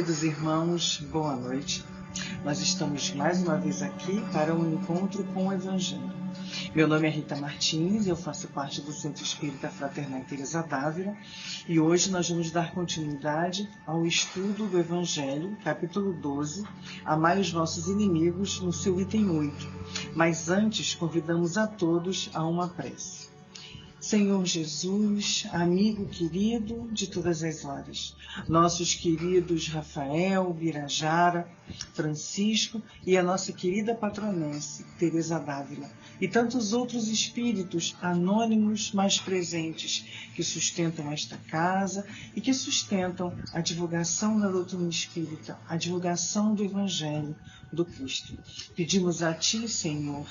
Queridos irmãos, boa noite. Nós estamos mais uma vez aqui para um encontro com o Evangelho. Meu nome é Rita Martins, eu faço parte do Centro Espírita Fraternal Teresa d'Ávila e hoje nós vamos dar continuidade ao estudo do Evangelho, capítulo 12, Amai os vossos inimigos, no seu item 8. Mas antes, convidamos a todos a uma prece. Senhor Jesus, amigo querido de todas as horas, nossos queridos Rafael, Birajara, Francisco e a nossa querida patronense, Teresa d'Ávila, e tantos outros espíritos anônimos mais presentes que sustentam esta casa e que sustentam a divulgação da doutrina espírita, a divulgação do Evangelho do Cristo. Pedimos a Ti, Senhor,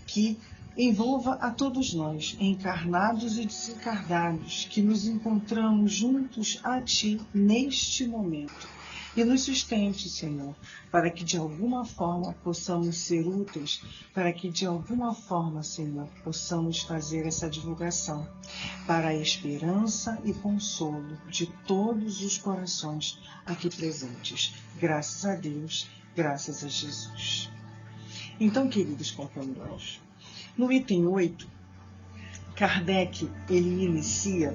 que envolva a todos nós, encarnados e desencarnados, que nos encontramos juntos a Ti neste momento. E nos sustente, Senhor, para que de alguma forma possamos ser úteis, para que de alguma forma, Senhor, possamos fazer essa divulgação para a esperança e consolo de todos os corações aqui presentes. Graças a Deus, graças a Jesus. Então, queridos companheiros, no item 8, Kardec ele inicia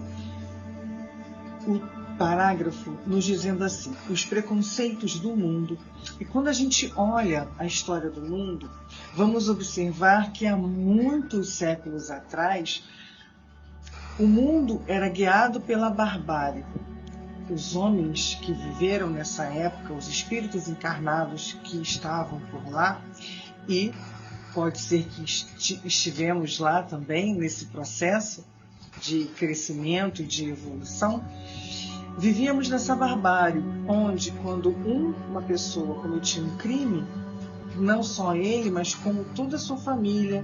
o parágrafo nos dizendo assim: os preconceitos do mundo. E quando a gente olha a história do mundo, vamos observar que há muitos séculos atrás, o mundo era guiado pela barbárie. Os homens que viveram nessa época, os espíritos encarnados que estavam por lá, e pode ser que estivemos lá também nesse processo de crescimento e de evolução. Vivíamos nessa barbárie, onde quando uma pessoa cometia um crime, não só ele, mas como toda a sua família,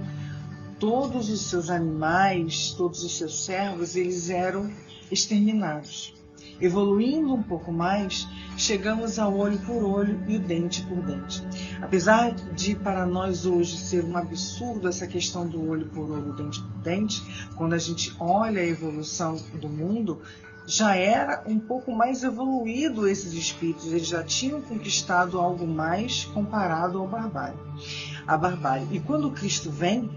todos os seus animais, todos os seus servos, eles eram exterminados. Evoluindo um pouco mais, chegamos ao olho por olho e o dente por dente. Apesar de para nós hoje ser um absurdo essa questão do olho por olho, dente por dente, quando a gente olha a evolução do mundo, já era um pouco mais evoluído esses espíritos, eles já tinham conquistado algo mais comparado ao à barbárie. E quando Cristo vem,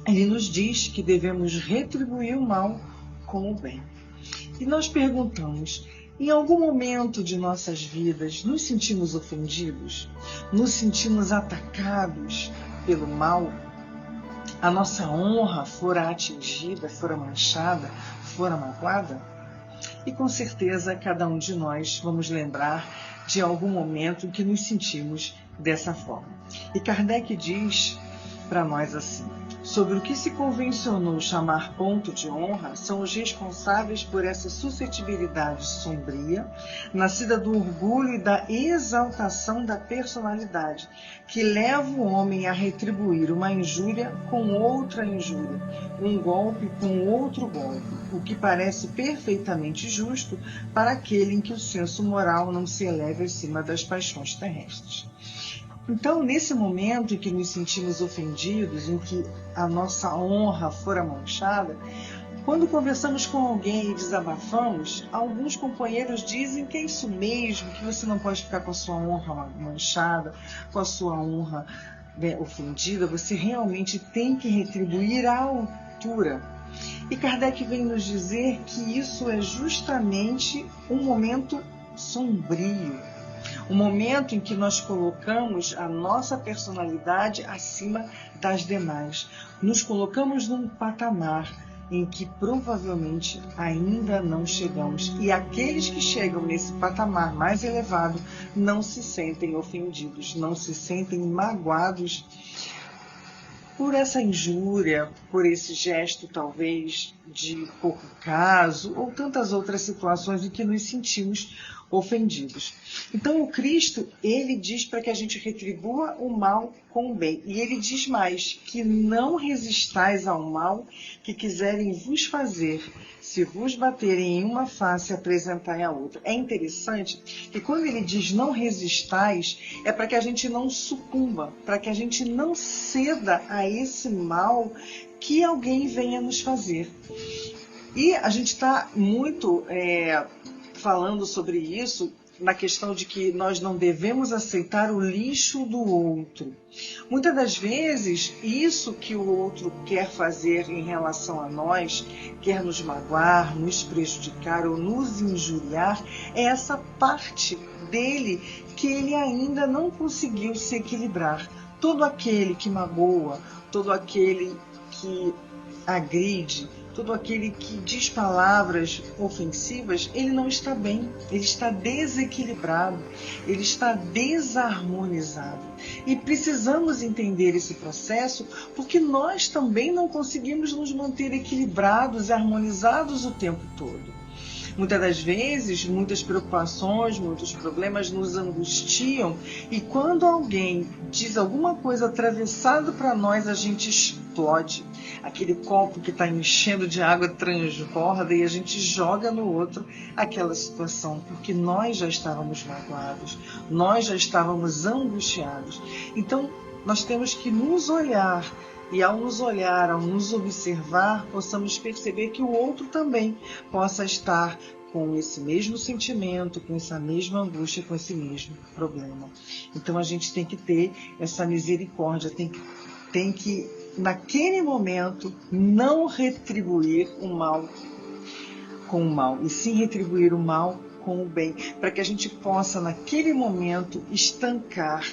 ele nos diz que devemos retribuir o mal com o bem. E nós perguntamos, em algum momento de nossas vidas, nos sentimos ofendidos? Nos sentimos atacados pelo mal? A nossa honra fora atingida, fora manchada, fora magoada? E com certeza cada um de nós vamos lembrar de algum momento em que nos sentimos dessa forma. E Kardec diz para nós assim: sobre o que se convencionou chamar ponto de honra são os responsáveis por essa suscetibilidade sombria, nascida do orgulho e da exaltação da personalidade, que leva o homem a retribuir uma injúria com outra injúria, um golpe com outro golpe, o que parece perfeitamente justo para aquele em que o senso moral não se eleve acima das paixões terrestres. Então, nesse momento em que nos sentimos ofendidos, em que a nossa honra fora manchada, quando conversamos com alguém e desabafamos, alguns companheiros dizem que é isso mesmo, que você não pode ficar com a sua honra manchada, com a sua honra ofendida, você realmente tem que retribuir à altura. E Kardec vem nos dizer que isso é justamente um momento sombrio, um momento em que nós colocamos a nossa personalidade acima das demais. Nos colocamos num patamar em que provavelmente ainda não chegamos. E aqueles que chegam nesse patamar mais elevado não se sentem ofendidos, não se sentem magoados por essa injúria, por esse gesto talvez de pouco caso, ou tantas outras situações em que nos sentimos ofendidos. Então o Cristo, ele diz para que a gente retribua o mal com o bem. E ele diz mais, que não resistais ao mal que quiserem vos fazer. Se vos baterem em uma face, apresentai a outra. É interessante que quando ele diz não resistais, é para que a gente não sucumba, para que a gente não ceda a esse mal que alguém venha nos fazer. E a gente está muito falando sobre isso na questão de que nós não devemos aceitar o lixo do outro. Muitas das vezes, isso que o outro quer fazer em relação a nós, quer nos magoar, nos prejudicar ou nos injuriar, é essa parte dele que ele ainda não conseguiu se equilibrar. Todo aquele que magoa, todo aquele que agride, todo aquele que diz palavras ofensivas, ele não está bem, ele está desequilibrado, ele está desarmonizado. E precisamos entender esse processo porque nós também não conseguimos nos manter equilibrados e harmonizados o tempo todo. Muitas das vezes, muitas preocupações, muitos problemas nos angustiam e quando alguém diz alguma coisa atravessada para nós, a gente explode. Aquele copo que está enchendo de água transborda e a gente joga no outro aquela situação, porque nós já estávamos magoados, nós já estávamos angustiados. Então, nós temos que nos olhar. E ao nos olhar, ao nos observar, possamos perceber que o outro também possa estar com esse mesmo sentimento, com essa mesma angústia, com esse mesmo problema. Então a gente tem que ter essa misericórdia, tem que naquele momento, não retribuir o mal com o mal, e sim retribuir o mal com o bem, para que a gente possa, naquele momento, estancar,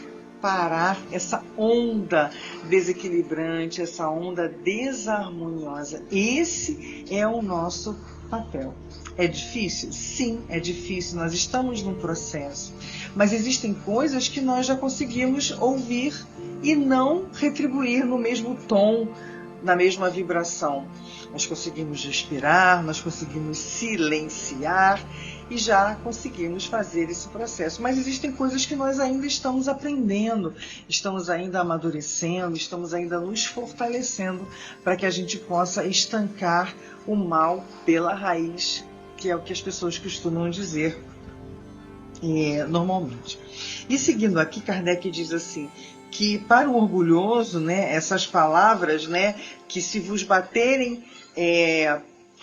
parar essa onda desequilibrante, essa onda desarmoniosa. Esse é o nosso papel. É difícil? Sim, é difícil. Nós estamos num processo. Mas existem coisas que nós já conseguimos ouvir e não retribuir no mesmo tom, na mesma vibração. Nós conseguimos respirar, nós conseguimos silenciar e já conseguimos fazer esse processo. Mas existem coisas que nós ainda estamos aprendendo, estamos ainda amadurecendo, estamos ainda nos fortalecendo para que a gente possa estancar o mal pela raiz, que é o que as pessoas costumam dizer normalmente. E seguindo aqui, Kardec diz assim, que para o orgulhoso, né, essas palavras, né, que se vos baterem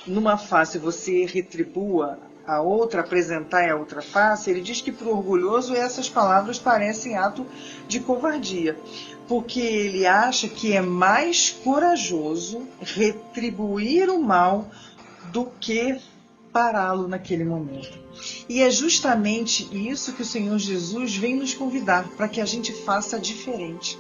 numa face você retribua a outra, apresentar a outra face, ele diz que para o orgulhoso essas palavras parecem ato de covardia, porque ele acha que é mais corajoso retribuir o mal do que pará-lo naquele momento. E é justamente isso que o Senhor Jesus vem nos convidar, para que a gente faça diferente.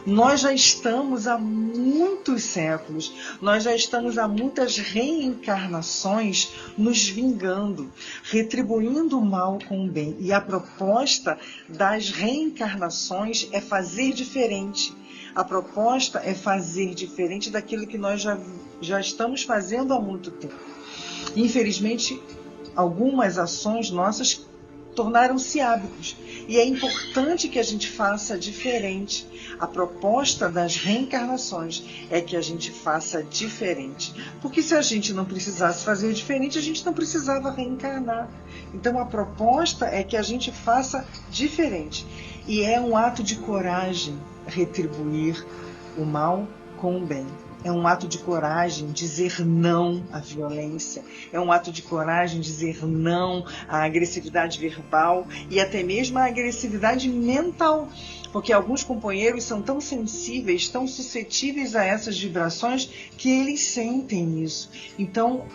Nós já estamos há muitos séculos, nós já estamos há muitas reencarnações nos vingando, retribuindo o mal com o bem. E a proposta das reencarnações é fazer diferente. A proposta é fazer diferente daquilo que nós já estamos fazendo há muito tempo. Infelizmente, algumas ações nossas tornaram-se hábitos. E é importante que a gente faça diferente. A proposta das reencarnações é que a gente faça diferente. Porque se a gente não precisasse fazer diferente, a gente não precisava reencarnar. Então a proposta é que a gente faça diferente. E é um ato de coragem retribuir o mal com o bem. É um ato de coragem dizer não à violência. É um ato de coragem dizer não à agressividade verbal e até mesmo à agressividade mental. Porque alguns companheiros são tão sensíveis, tão suscetíveis a essas vibrações que eles sentem isso. Então,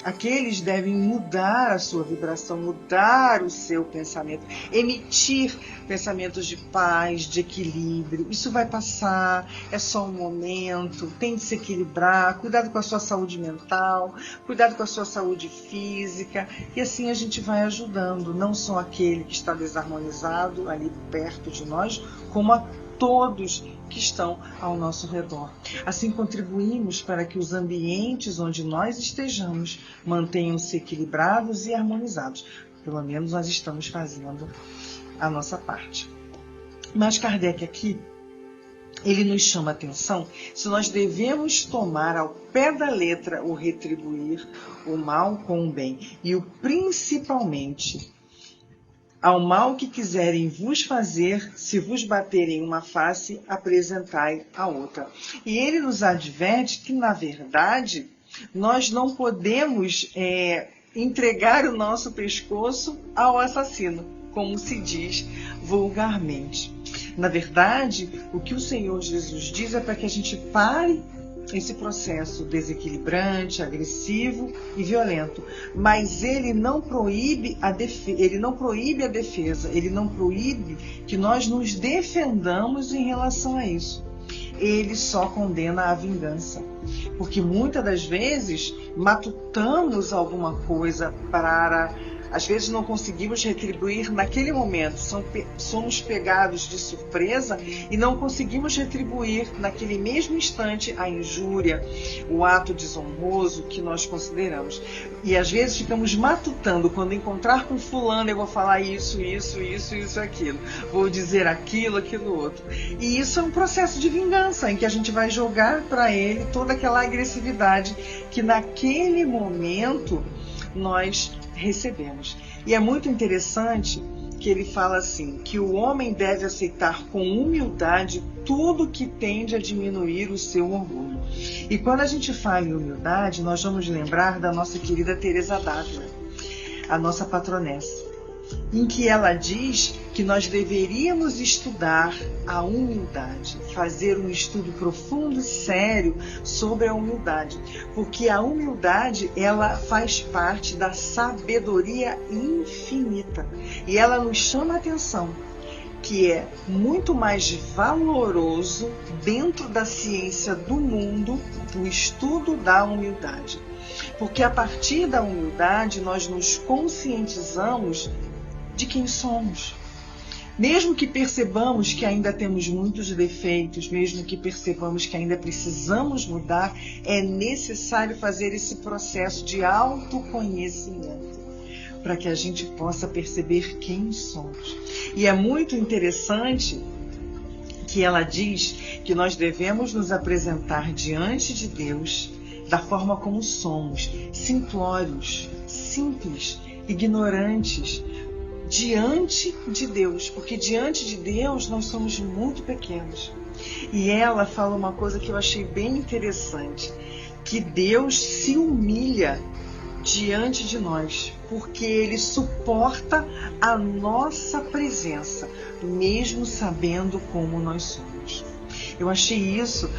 aqueles devem mudar a sua vibração, mudar o seu pensamento, emitir pensamentos de paz, de equilíbrio. Isso vai passar, é só um momento, tem de se equilibrar, cuidado com a sua saúde mental, cuidado com a sua saúde física, e assim a gente vai ajudando, não só aquele que está desarmonizado ali perto de nós, como a todos que estão ao nosso redor. Assim contribuímos para que os ambientes onde nós estejamos mantenham-se equilibrados e harmonizados. Pelo menos nós estamos fazendo a nossa parte. Mas Kardec aqui, ele nos chama a atenção se nós devemos tomar ao pé da letra o retribuir o mal com o bem e o principalmente ao mal que quiserem vos fazer, se vos baterem uma face, apresentai a outra. E ele nos adverte que, na verdade, nós não podemos entregar o nosso pescoço ao assassino. como se diz vulgarmente. Na verdade, o que o Senhor Jesus diz é para que a gente pare esse processo desequilibrante, agressivo e violento. Mas ele não proíbe a defesa, ele não proíbe que nós nos defendamos em relação a isso. Ele só condena a vingança. Porque muitas das vezes matutamos alguma coisa às vezes não conseguimos retribuir naquele momento, somos pegados de surpresa e não conseguimos retribuir naquele mesmo instante a injúria, o ato desonroso que nós consideramos. E às vezes ficamos matutando, quando encontrar com fulano eu vou falar isso, aquilo, vou dizer aquilo, outro. E isso é um processo de vingança, em que a gente vai jogar para ele toda aquela agressividade que naquele momento nós recebemos. E é muito interessante que ele fala assim, que o homem deve aceitar com humildade tudo que tende a diminuir o seu orgulho. E quando a gente fala em humildade, nós vamos lembrar da nossa querida Teresa d'Ávila, a nossa patronessa, em que ela diz que nós deveríamos estudar a humildade, fazer um estudo profundo e sério sobre a humildade, porque a humildade, ela faz parte da sabedoria infinita, e ela nos chama a atenção que é muito mais valoroso dentro da ciência do mundo o estudo da humildade, porque a partir da humildade nós nos conscientizamos de quem somos. Mesmo que percebamos que ainda temos muitos defeitos, mesmo que percebamos que ainda precisamos mudar, é necessário fazer esse processo de autoconhecimento para que a gente possa perceber quem somos. E é muito interessante que ela diz que nós devemos nos apresentar diante de Deus da forma como somos, simplórios, simples, ignorantes, diante de Deus, porque diante de Deus nós somos muito pequenos. E ela fala uma coisa que eu achei bem interessante, que Deus se humilha diante de nós, porque Ele suporta a nossa presença, mesmo sabendo como nós somos. Eu achei isso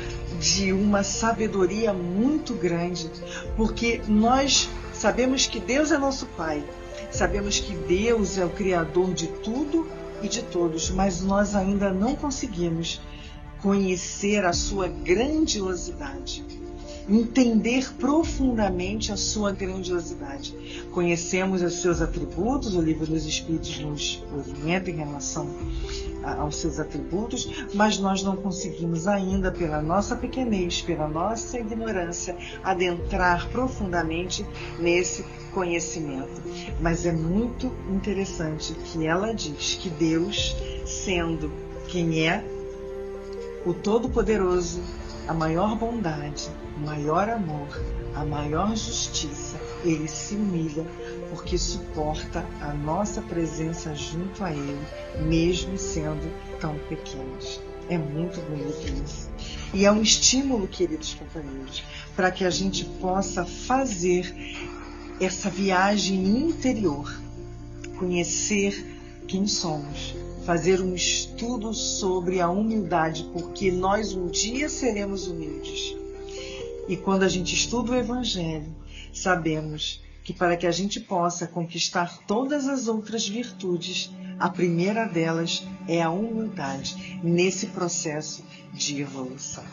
de uma sabedoria muito grande, porque nós sabemos que Deus é nosso Pai, sabemos que Deus é o Criador de tudo e de todos, mas nós ainda não conseguimos conhecer a sua grandiosidade, entender profundamente a sua grandiosidade. Conhecemos os seus atributos, o livro dos Espíritos nos orienta em relação aos seus atributos, mas nós não conseguimos ainda, pela nossa pequenez, pela nossa ignorância, adentrar profundamente nesse conhecimento. Mas é muito interessante que ela diz que Deus, sendo quem é, o Todo-Poderoso, a maior bondade, o maior amor, a maior justiça, Ele se humilha porque suporta a nossa presença junto a Ele, mesmo sendo tão pequenos. É muito bonito isso. E é um estímulo, queridos companheiros, para que a gente possa fazer essa viagem interior, conhecer quem somos, fazer um estudo sobre a humildade, porque nós um dia seremos humildes. E quando a gente estuda o Evangelho, sabemos que para que a gente possa conquistar todas as outras virtudes, a primeira delas é a humildade, nesse processo de evolução.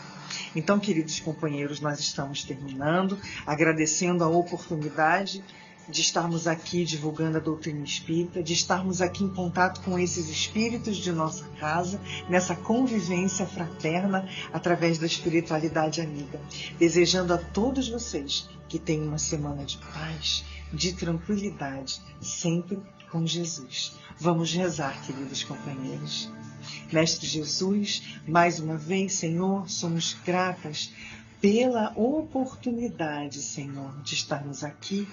Então, queridos companheiros, nós estamos terminando, agradecendo a oportunidade de estarmos aqui divulgando a doutrina espírita, de estarmos aqui em contato com esses espíritos de nossa casa, nessa convivência fraterna através da espiritualidade amiga. Desejando a todos vocês que tenham uma semana de paz, de tranquilidade, sempre com Jesus. Vamos rezar, queridos companheiros. Mestre Jesus, mais uma vez, Senhor, somos gratas pela oportunidade, Senhor, de estarmos aqui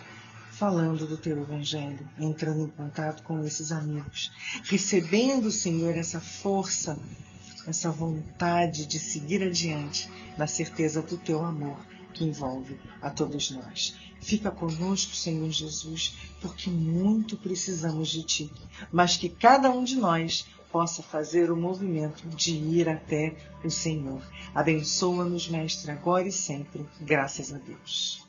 falando do Teu Evangelho, entrando em contato com esses amigos, recebendo, Senhor, essa força, essa vontade de seguir adiante, na certeza do Teu amor que envolve a todos nós. Fica conosco, Senhor Jesus, porque muito precisamos de Ti, mas que cada um de nós possa fazer o movimento de ir até o Senhor. Abençoa-nos, Mestre, agora e sempre. Graças a Deus.